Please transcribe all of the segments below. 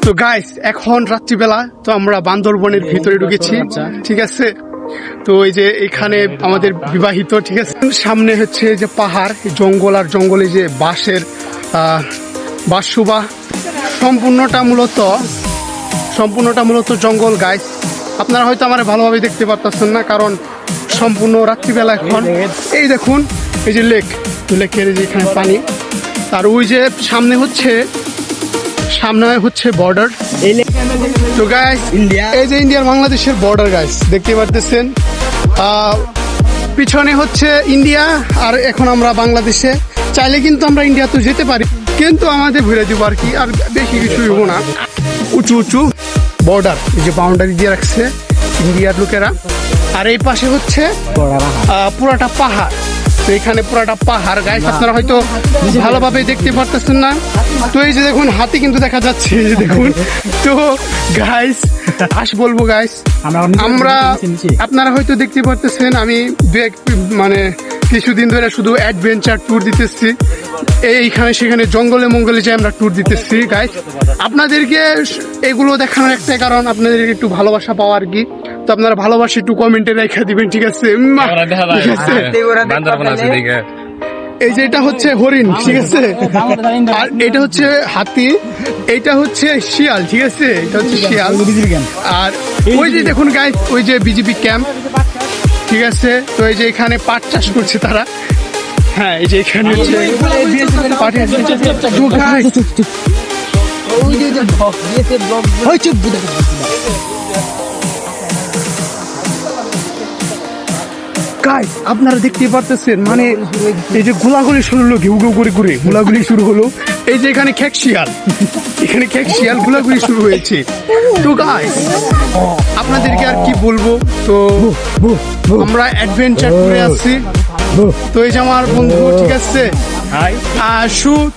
তো গাইস এখন রাত্রিবেলা, তো আমরা বান্দরবনের ভিতরে ঢুকেছি, ঠিক আছে। তো এই যে এখানে আমাদের বিবাহিত, ঠিক আছে। সামনে হচ্ছে যে পাহাড়, জঙ্গল, আর জঙ্গলে যে বাঁশের বাঁশসুবা, সম্পূর্ণটা মূলত জঙ্গল গাইস। আপনারা হয়তো আমার ভালোভাবে দেখতে পারতেছেন না, কারণ সম্পূর্ণ রাত্রিবেলা এখন। এই দেখুন, এই যে লেকের যে এখানে পানি, আর ওই যে সামনে হচ্ছে বর্ডার। তো গাইস, এই যে ইন্ডিয়ার বাংলাদেশের বর্ডার গাইস, দেখতে পারতেছেন। পিছনে হচ্ছে ইন্ডিয়া, আর এখন আমরা বাংলাদেশে। চাইলে কিন্তু আমরা ইন্ডিয়াতে যেতে পারি, কিন্তু আমাদের ঘুরে দিব আর কি, আর বেশি কিছু হইব না। উঁচু বর্ডার, এই যে বাউন্ডারি দিয়ে রাখছে ইন্ডিয়ার লোকেরা। আর এই পাশে হচ্ছে পুরাটা পাহাড়। তো এখানে পুরাটা পাহাড় গাইস, আপনারা হয়তো ভালোভাবে দেখতে পারতেছেন না। তো এই যে দেখুন, হাতি কিন্তু দেখা যাচ্ছে, এই যে দেখুন। তো গাইস বলবো গাইস, আমরা আপনারা হয়তো দেখতে পারতেছেন, আমি কিছুদিন ধরে শুধু অ্যাডভেঞ্চার ট্যুর দিতেছি। এইখানে সেখানে জঙ্গলে মঙ্গলে যে আমরা ট্যুর দিতেছি গাইস। আপনাদেরকে এগুলো দেখানোর একটাই কারণ, আপনাদেরকে একটু ভালোবাসা পাওয়া আর কি। তো আপনারা ভালোবাসা একটু কমেন্টে রেখে দিবেন, ঠিক আছে। এই যে এটা হচ্ছে হরিণ, ঠিক আছে, আর এটা হচ্ছে হাতি, এটা হচ্ছে শিয়াল, ঠিক আছে, এটা হচ্ছে শিয়াল। আর ওই যে দেখুন গাইস, ওই যে বিজেপি ক্যাম্প, ঠিক আছে। তো এই যে এখানে পাট চাষ করছে তারা। হ্যাঁ, এই যে এখানে হচ্ছে গাইস, আপনারা দেখতে পারতেছেন, মানে এই যে গোলাগুলি শুরু হলো, ঘেউ ঘেউ করে ঘুরে গোলাগুলি শুরু হলো। এই যে এখানে খেক শিয়াল গোলাগুলি শুরু হয়েছে। তো গাইস, আপনাদেরকে আর কি বলবো, তো আমরা অ্যাডভেঞ্চার করে আসছি। তো এই যে আমার বন্ধু, ঠিক আছে।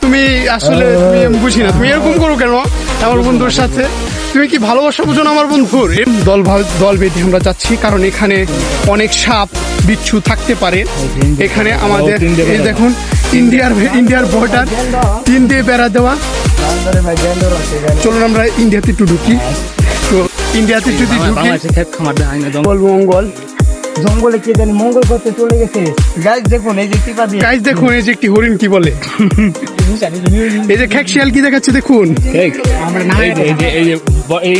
তুমি আসলে আমি বুঝি না, তুমি এরকম করো কেন আমার বন্ধুর সাথে? তুমি কি ভালোবাসা বুঝো না আমার বন্ধুর? দল বেঁধে আমরা যাচ্ছি, কারণ এখানে অনেক সাপ বিচ্ছু থাকতে পারে। এখানে আমাদের এই দেখুন, ইন্ডিয়ার বর্ডার 3 দিয়ে বেড়া দেওয়া। চলুন আমরা ইন্ডিয়াতে একটু ঢুকি। তো ইন্ডিয়াতে যদি ঢুকি, মঙ্গল জঙ্গলে কে জানি মঙ্গল করতে চলে গেছে। গাইস দেখুন, এই যে একটি হরিণ কি বলে। এই যে খেক শিয়াল কি দেখাচ্ছে দেখুন।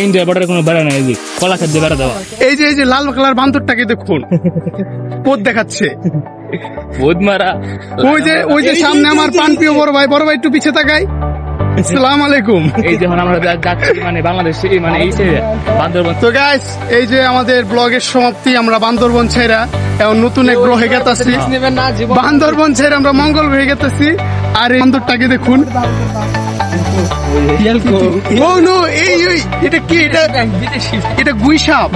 ইন্ডিয়া বর্ডারে কোনো বেড়া নাই, কলা খাদ্য বেড়া দেওয়া। এই যে লাল কালার বান্দরটাকে দেখুন, পোদ দেখাচ্ছে, পোদ মারা। ওই যে সামনে আমার প্রাণপ্রিয় বড় ভাই একটু পিছে তাকাই। আসসালামু আলাইকুম। এই যখন আমরা যাচ্ছি বাংলাদেশে, বান্দরবন। তো গাইস, এই যে আমাদের ব্লগের সমাপ্তি, আমরা বান্দরবন ছেড়া এখন নতুন এক গ্রহে গেতাছি। বান্দরবন ছেড়ে আমরা মঙ্গল গ্রহে গেতাছি। আর এই বান্দরটাকে দেখুন। ও নো, এটা কি? এটা গুইসাপ।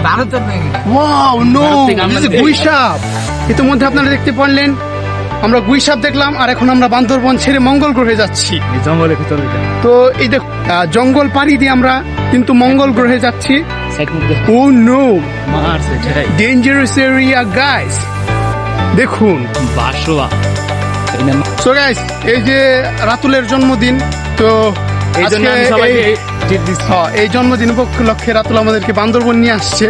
Wow no, গুইসাপ। ইতিমধ্যে আপনারা দেখতে পারলেন, আমরা গুইসাপ দেখলাম, আর এখন আমরা বান্দরবন ছেড়ে মঙ্গল গ্রহে যাচ্ছি। তো এই দেখ, জঙ্গল পাড়ি দিয়ে আমরা কিন্তু মঙ্গল গ্রহে যাচ্ছি। ও নো, ডেঞ্জারাস এরিয়া গাইস, দেখুন। সো গাইস, এই যে রাতুলের জন্মদিন, তো এই জন্মদিন উপলক্ষে রাতুল আমাদেরকে বান্দরবন নিয়ে আসছে।